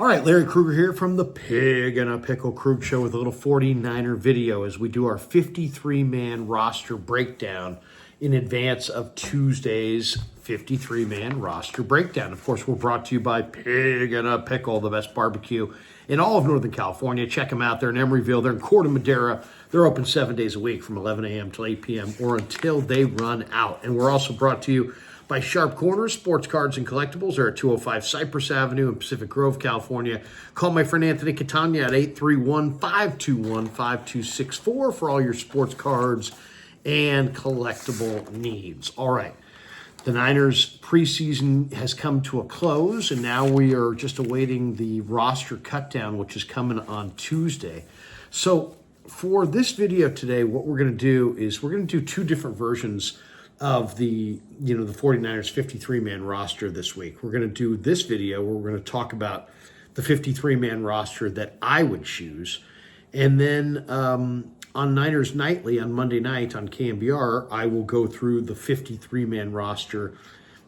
All right, Larry Krueger here from the Pig and a Pickle Krug Show with a little 49er video as we do our 53-man roster breakdown in advance of Tuesday's 53-man roster breakdown. Of course, we're brought to you by Pig and a Pickle, the best barbecue in all of Northern California. Check them out. They're in Emeryville. They're in Corte Madera. They're open 7 days a week from 11 a.m. till 8 p.m. or until they run out. And we're also brought to you by Sharp Corners, Sports Cards and Collectibles. They're at 205 Cypress Avenue in Pacific Grove, California. Call my friend Anthony Catania at 831-521-5264 for all your sports cards and collectible needs. All right. The Niners preseason has come to a close, and now we are just awaiting the roster cutdown, which is coming on Tuesday. So for this video today, what we're going to do is we're going to do two different versions of the 49ers 53-man roster this week. We're going to do this video where we're going to talk about the 53-man roster that I would choose. And then on Niners Nightly on Monday night on KMBR, I will go through the 53-man roster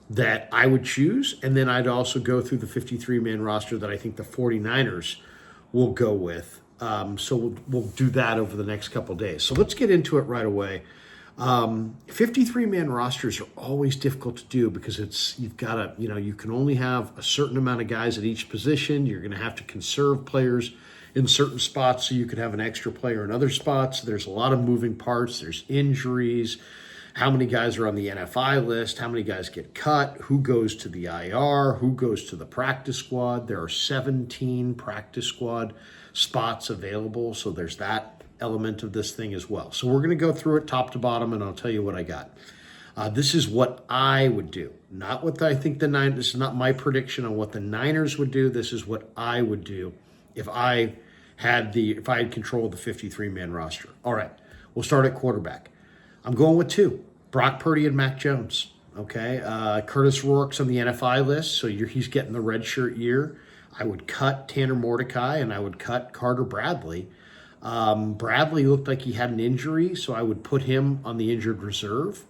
that I would choose. And then I'd also go through the 53-man roster that I think the 49ers will go with. So we'll do that over the next couple of days. So let's get into it right away. 53-man rosters are always difficult to do because you've got to, you can only have a certain amount of guys at each position. You're going to have to conserve players in certain spots so you could have an extra player in other spots. There's a lot of moving parts. There's injuries. How many guys are on the NFI list? How many guys get cut? Who goes to the IR? Who goes to the practice squad? There are 17 practice squad spots available. So there's that element of this thing as well. So we're going to go through it top to bottom, and I'll tell you what I got. This is what I would do, not what I think the Niners. This is not my prediction on what the Niners would do. This is what I would do if I had control of the 53-man roster. All right, we'll start at quarterback. I'm going with two: Brock Purdy and Mac Jones. Okay, Curtis Rourke's on the NFI list, so he's getting the red shirt year. I would cut Tanner Mordecai and I would cut Carter Bradley. Bradley looked like he had an injury, so I would put him on the injured reserve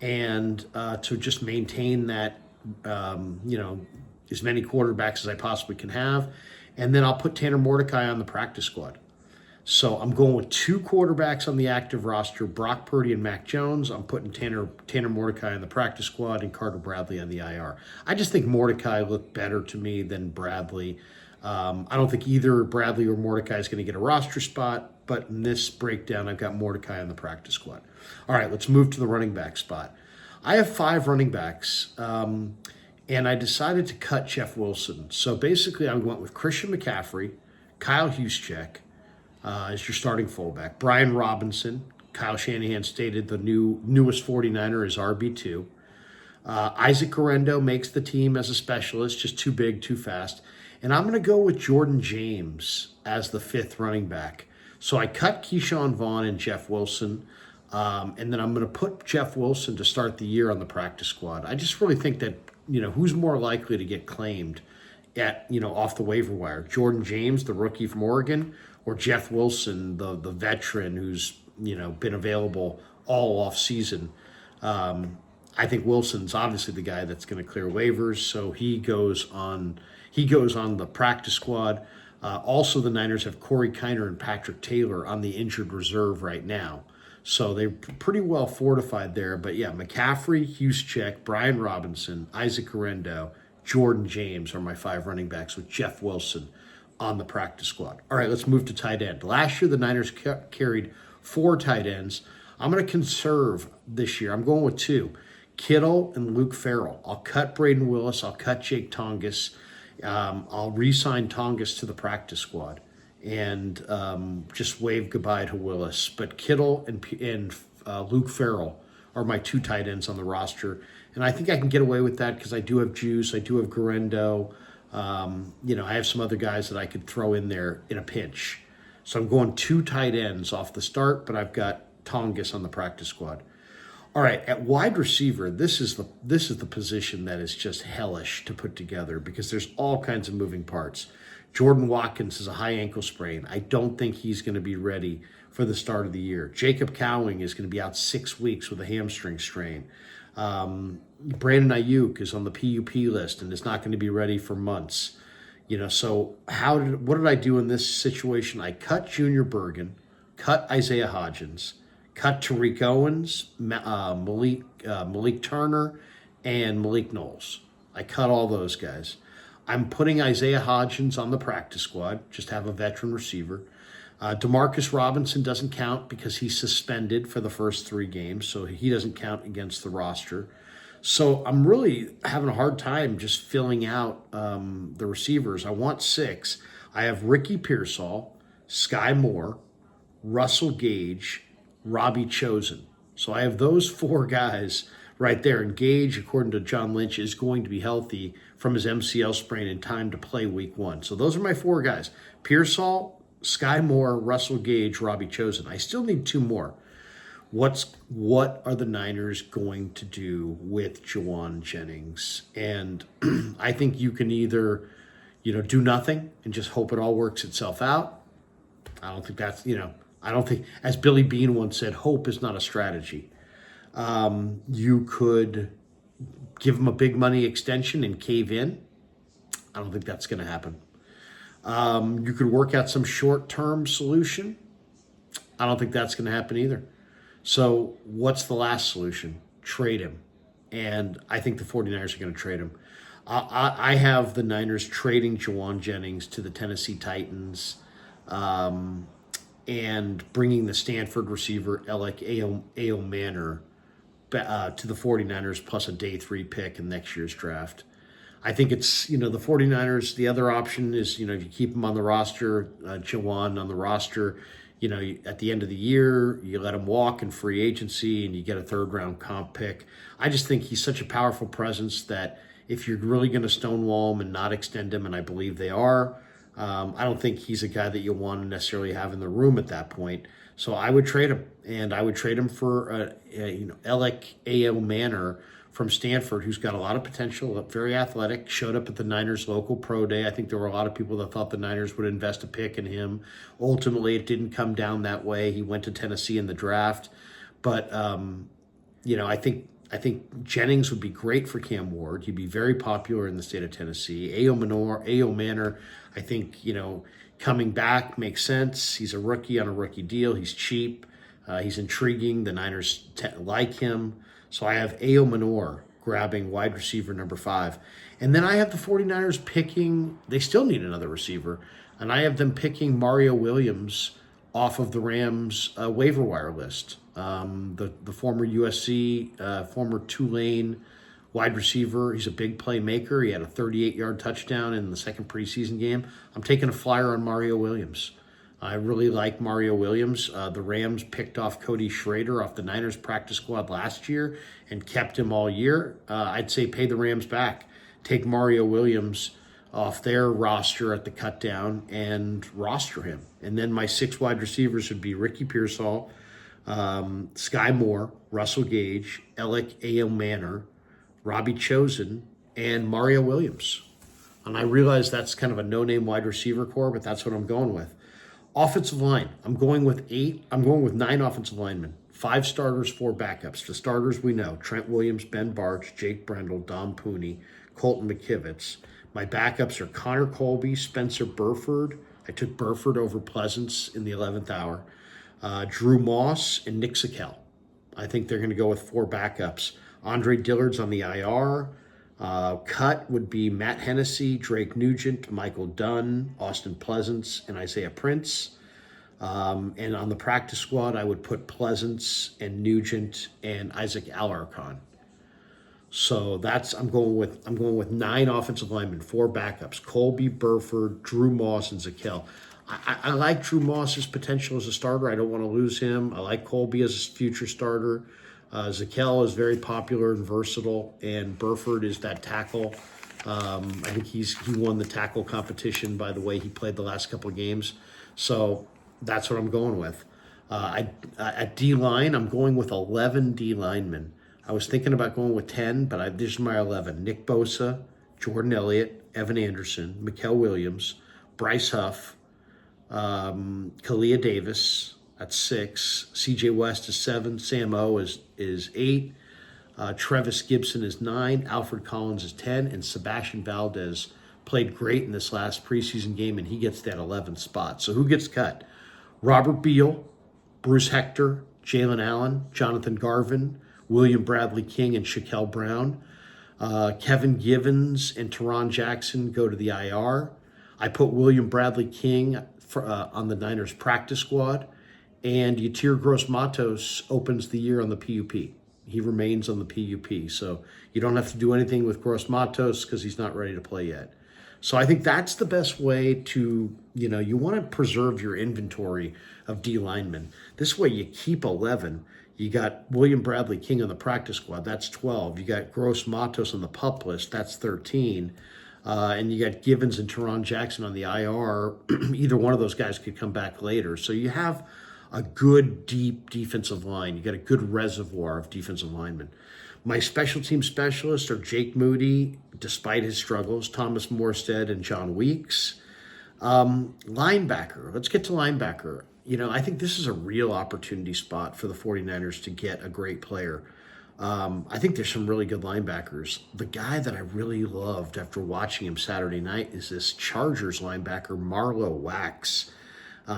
and to just maintain that, as many quarterbacks as I possibly can have. And then I'll put Tanner Mordecai on the practice squad. So I'm going with two quarterbacks on the active roster, Brock Purdy and Mac Jones. I'm putting Tanner Mordecai on the practice squad and Carter Bradley on the IR. I just think Mordecai looked better to me than Bradley. I don't think either Bradley or Mordecai is going to get a roster spot, but in this breakdown, I've got Mordecai on the practice squad. All right, let's move to the running back spot. I have 5 running backs, and I decided to cut Jeff Wilson. So basically, I went with Christian McCaffrey, Kyle Juszczyk as your starting fullback, Brian Robinson. Kyle Shanahan stated the newest 49er is RB2. Isaac Guerendo makes the team as a specialist, just too big, too fast. And I'm going to go with Jordan James as the 5th running back. So I cut Keyshawn Vaughn and Jeff Wilson, and then I'm going to put Jeff Wilson to start the year on the practice squad. I just really think that, who's more likely to get claimed off the waiver wire? Jordan James, the rookie from Oregon, or Jeff Wilson, the veteran who's, been available all off season? I think Wilson's obviously the guy that's going to clear waivers, so he goes on the practice squad. Also, the Niners have Corey Kiner and Patrick Taylor on the injured reserve right now. So they're pretty well fortified there. But yeah, McCaffrey, Juszczyk, Brian Robinson, Isaac Guerendo, Jordan James are my 5 running backs with Jeff Wilson on the practice squad. All right, let's move to tight end. Last year, the Niners carried 4 tight ends. I'm going to conserve this year. I'm going with 2. Kittle and Luke Farrell. I'll cut Braden Willis. I'll cut Jake Tongas. I'll re-sign Tongas to the practice squad and just wave goodbye to Willis. But Kittle and Luke Farrell are my 2 tight ends on the roster. And I think I can get away with that because I do have Juice. I do have Guerendo. I have some other guys that I could throw in there in a pinch. So I'm going 2 tight ends off the start, but I've got Tongas on the practice squad. All right, at wide receiver, this is the position that is just hellish to put together because there's all kinds of moving parts. Jordan Watkins has a high ankle sprain. I don't think he's going to be ready for the start of the year. Jacob Cowing is going to be out 6 weeks with a hamstring strain. Brandon Ayuk is on the PUP list and is not going to be ready for months. So what did I do in this situation? I cut Junior Bergen, cut Isaiah Hodgins, cut Tariq Owens, Malik Turner, and Malik Knowles. I cut all those guys. I'm putting Isaiah Hodgins on the practice squad, just have a veteran receiver. Demarcus Robinson doesn't count because he's suspended for the first 3 games, so he doesn't count against the roster. So I'm really having a hard time just filling out the receivers. I want 6. I have Ricky Pearsall, Sky Moore, Russell Gage, Robbie Chosen. So I have those 4 guys right there. And Gage, according to John Lynch, is going to be healthy from his MCL sprain in time to play week 1. So those are my 4 guys. Pearsall, Sky Moore, Russell Gage, Robbie Chosen. I still need 2 more. What are the Niners going to do with Juwan Jennings? And I think you can either, do nothing and just hope it all works itself out. I don't think that's, I don't think, as Billy Beane once said, hope is not a strategy. You could give him a big money extension and cave in. I don't think that's going to happen. You could work out some short-term solution. I don't think that's going to happen either. So what's the last solution? Trade him. And I think the 49ers are going to trade him. I have the Niners trading Juwan Jennings to the Tennessee Titans and bringing the Stanford receiver, Alec Manor, to the 49ers plus a day 3 pick in next year's draft. I think it's, the 49ers, the other option is, if you keep him on the roster, Juwan on the roster, at the end of the year, you let him walk in free agency and you get a 3rd-round comp pick. I just think he's such a powerful presence that if you're really going to stonewall him and not extend him, and I believe they are, I don't think he's a guy that you want to necessarily have in the room at that point. So I would trade him, and I would trade him for Alec Manor from Stanford, who's got a lot of potential, very athletic, showed up at the Niners local pro day. I think there were a lot of people that thought the Niners would invest a pick in him. Ultimately, it didn't come down that way. He went to Tennessee in the draft. But, I think Jennings would be great for Cam Ward. He'd be very popular in the state of Tennessee. Ao Manor, I think, coming back makes sense. He's a rookie on a rookie deal. He's cheap. He's intriguing. The Niners like him. So I have Ao Manor grabbing wide receiver number 5. And then I have the 49ers picking, they still need another receiver, and I have them picking Mario Williams off of the Rams waiver wire list. The former USC, former Tulane wide receiver. He's a big playmaker. He had a 38-yard touchdown in the second preseason game. I'm taking a flyer on Mario Williams. I really like Mario Williams. The Rams picked off Cody Schrader off the Niners practice squad last year and kept him all year. I'd say pay the Rams back. Take Mario Williams off their roster at the cut down and roster him. And then my 6 wide receivers would be Ricky Pearsall, Sky Moore, Russell Gage, Alec Manor, Robbie Chosen, and Mario Williams. And I realize that's kind of a no-name wide receiver core, but that's what I'm going with. Offensive line, I'm going with 9 offensive linemen, 5 starters, 4 backups. The starters we know: Trent Williams, Ben Barch, Jake Brendel, Dom Pooney, Colton McKivitz. My backups are Connor Colby, Spencer Burford. I took Burford over Pleasance in the 11th hour. Drew Moss and Nick Sakel. I think they're going to go with 4 backups. Andre Dillard's on the IR. Cut would be Matt Hennessy, Drake Nugent, Michael Dunn, Austin Pleasance, and Isaiah Prince. And on the practice squad, I would put Pleasance and Nugent and Isaac Alarcon. So I'm going with 9 offensive linemen, 4 backups: Colby, Burford, Drew Moss, and Zakel. I like Drew Moss's potential as a starter. I don't want to lose him. I like Colby as a future starter. Zakel is very popular and versatile, and Burford is that tackle. I think he won the tackle competition by the way he played the last couple of games. So that's what I'm going with. At D-line, I'm going with 11 D-linemen. I was thinking about going with 10, but this is my 11. Nick Bosa, Jordan Elliott, Evan Anderson, Mikael Williams, Bryce Huff, Kalia Davis. That's 6. CJ West is 7. Sam O is 8. Trevis Gibson is 9. Alfred Collins is 10. And Sebastian Valdez played great in this last preseason game, and he gets that 11th spot. So who gets cut? Robert Beal, Bruce Hector, Jalen Allen, Jonathan Garvin, William Bradley King, and Shaquille Brown. Kevin Givens and Teron Jackson go to the IR. I put William Bradley King on the Niners practice squad, and Yatir Gross-Matos opens the year on the PUP. He remains on the PUP, so you don't have to do anything with Gross-Matos because he's not ready to play yet. So I think that's the best way to, you want to preserve your inventory of D linemen. This way you keep 11. You got William Bradley King on the practice squad, that's 12. You got Gross-Matos on the PUP list, that's 13. And you got Givens and Teron Jackson on the IR. Either one of those guys could come back later. So you have a good, deep defensive line. You got a good reservoir of defensive linemen. My special team specialists are Jake Moody, despite his struggles, Thomas Morstead, and John Weeks. Linebacker. Let's get to linebacker. I think this is a real opportunity spot for the 49ers to get a great player. I think there's some really good linebackers. The guy that I really loved after watching him Saturday night is this Chargers linebacker, Marlowe Wax,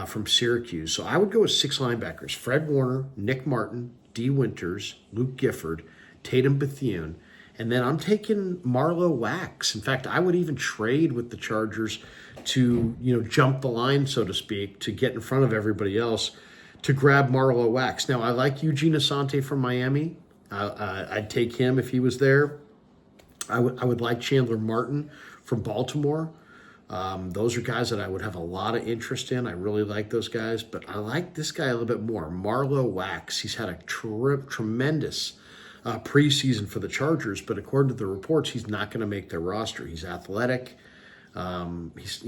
from Syracuse. So I would go with 6 linebackers: Fred Warner, Nick Martin, D. Winters, Luke Gifford, Tatum Bethune, and then I'm taking Marlowe Wax. In fact, I would even trade with the Chargers to, jump the line, so to speak, to get in front of everybody else to grab Marlowe Wax. Now, I like Eugene Asante from Miami. I'd take him if he was there. I would like Chandler Martin from Baltimore. Those are guys that I would have a lot of interest in. I really like those guys, but I like this guy a little bit more, Marlowe Wax. He's had a tremendous preseason for the Chargers, but according to the reports, he's not going to make their roster. He's athletic. He's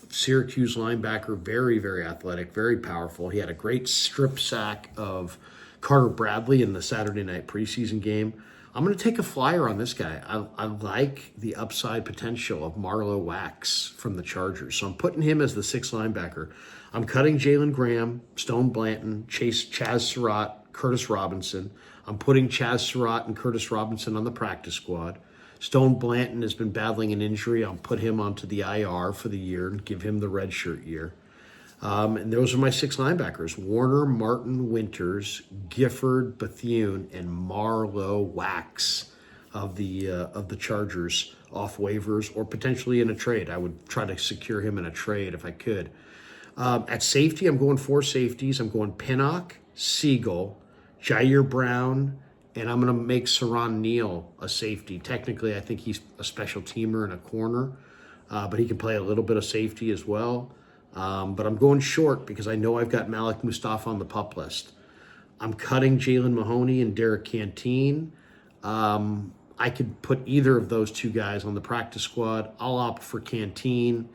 Syracuse linebacker, very, very athletic, very powerful. He had a great strip sack of Carter Bradley in the Saturday night preseason game. I'm going to take a flyer on this guy. I like the upside potential of Marlowe Wax from the Chargers. So I'm putting him as the 6th linebacker. I'm cutting Jalen Graham, Stone Blanton, Chaz Surratt, Curtis Robinson. I'm putting Chaz Surratt and Curtis Robinson on the practice squad. Stone Blanton has been battling an injury. I'll put him onto the IR for the year and give him the redshirt year. And those are my 6 linebackers: Warner, Martin, Winters, Gifford, Bethune, and Marlowe Wax of the Chargers off waivers or potentially in a trade. I would try to secure him in a trade if I could. At safety, I'm going 4 safeties. I'm going Pinnock, Siegel, Jair Brown, and I'm going to make Saran Neal a safety. Technically, I think he's a special teamer and a corner, but he can play a little bit of safety as well. But I'm going short because I know I've got Malik Mustafa on the PUP list. I'm cutting Jalen Mahoney and Derek Canteen. I could put either of those 2 guys on the practice squad. I'll opt for Canteen,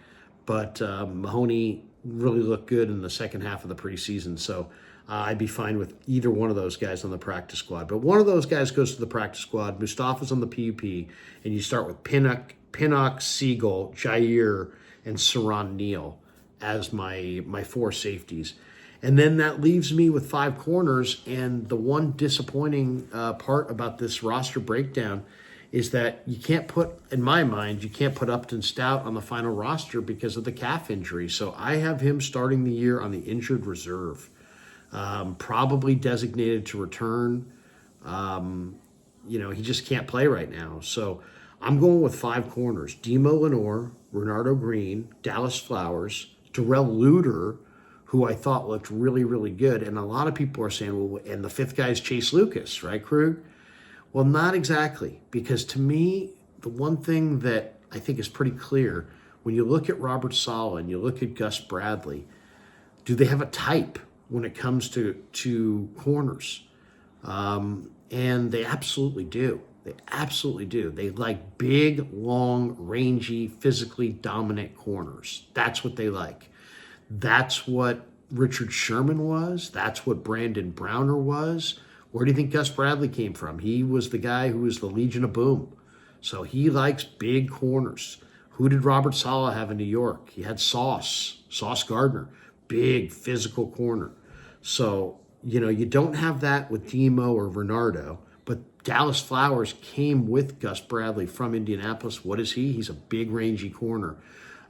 but Mahoney really looked good in the second half of the preseason, so I'd be fine with either one of those guys on the practice squad. But one of those guys goes to the practice squad. Mustafa's on the PUP, and you start with Pinnock, Siegel, Jair, and Saran Neal as my 4 safeties. And then that leaves me with 5 corners, and the one disappointing part about this roster breakdown is that you can't put, in my mind, Upton Stout on the final roster because of the calf injury. So I have him starting the year on the injured reserve, probably designated to return. He just can't play right now. So I'm going with 5 corners: Demo Lenore, Renardo Green, Dallas Flowers, Darrell Luter, who I thought looked really, really good. And a lot of people are saying, well, and the 5th guy is Chase Lucas, right, Krug? Well, not exactly, because to me, the one thing that I think is pretty clear, when you look at Robert Saleh and you look at Gus Bradley, do they have a type when it comes to corners? And they absolutely do. They absolutely do. They like big, long, rangy, physically dominant corners. That's what they like. That's what Richard Sherman was. That's what Brandon Browner was. Where do you think Gus Bradley came from? He was the guy who was the Legion of Boom. So he likes big corners. Who did Robert Saleh have in New York? He had Sauce Gardner, big physical corner. So, you don't have that with Demo or Renardo, But Dallas Flowers came with Gus Bradley from Indianapolis. What is he? He's a big, rangy corner.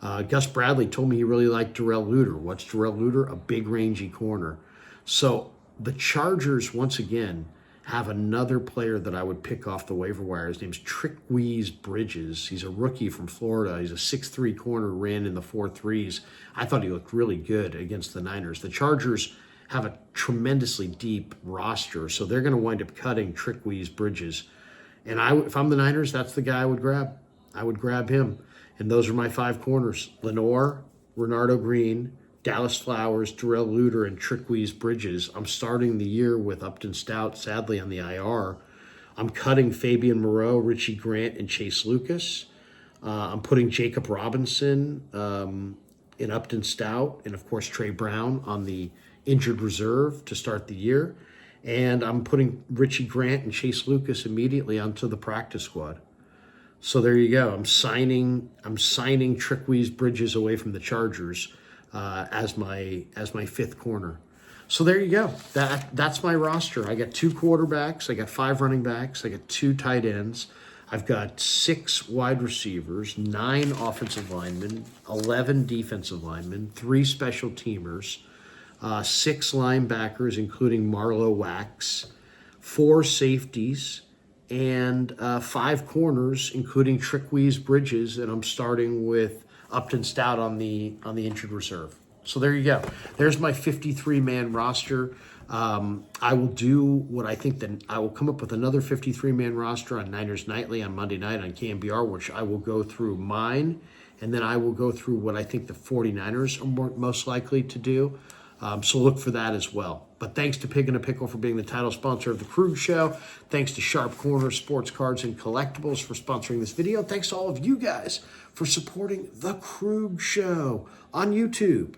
Gus Bradley told me he really liked Darrell Luter. What's Darrell Luter? A big, rangy corner. So the Chargers, once again, have another player that I would pick off the waiver wire. His name's Trickwise Bridges. He's a rookie from Florida. He's a 6'3" corner, ran in the 4.3s. I thought he looked really good against the Niners. The Chargers have a tremendously deep roster, so they're going to wind up cutting Trickwise Bridges. And if I'm the Niners, that's the guy I would grab. I would grab him. And those are my 5 corners: Lenore, Renardo Green, Dallas Flowers, Darrell Luter, and Trickwise Bridges. I'm starting the year with Upton Stout, sadly, on the IR. I'm cutting Fabian Moreau, Richie Grant, and Chase Lucas. I'm putting Jacob Robinson in Upton Stout, and, of course, Trey Brown on the injured reserve to start the year. And I'm putting Richie Grant and Chase Lucas immediately onto the practice squad. So there you go. I'm signing Trickwise Bridges away from the Chargers as my 5th corner. So there you go. That's my roster. I got 2 quarterbacks. I got 5 running backs. I got 2 tight ends. I've got 6 wide receivers, 9 offensive linemen, 11 defensive linemen, 3 special teamers, 6 linebackers, including Marlowe Wax, 4 safeties, and 5 corners, including Trickwise Bridges, and I'm starting with Upton Stout on the injured reserve. So there you go. There's my 53-man roster. I will do what I think that I will come up with another 53-man roster on Niners Nightly on Monday night on KMBR, which I will go through mine, and then I will go through what I think the 49ers are most likely to do. So look for that as well. But thanks to Pig and a Pickle for being the title sponsor of the Krug Show. Thanks to Sharp Corner Sports Cards and Collectibles for sponsoring this video. Thanks to all of you guys for supporting the Krug Show on YouTube.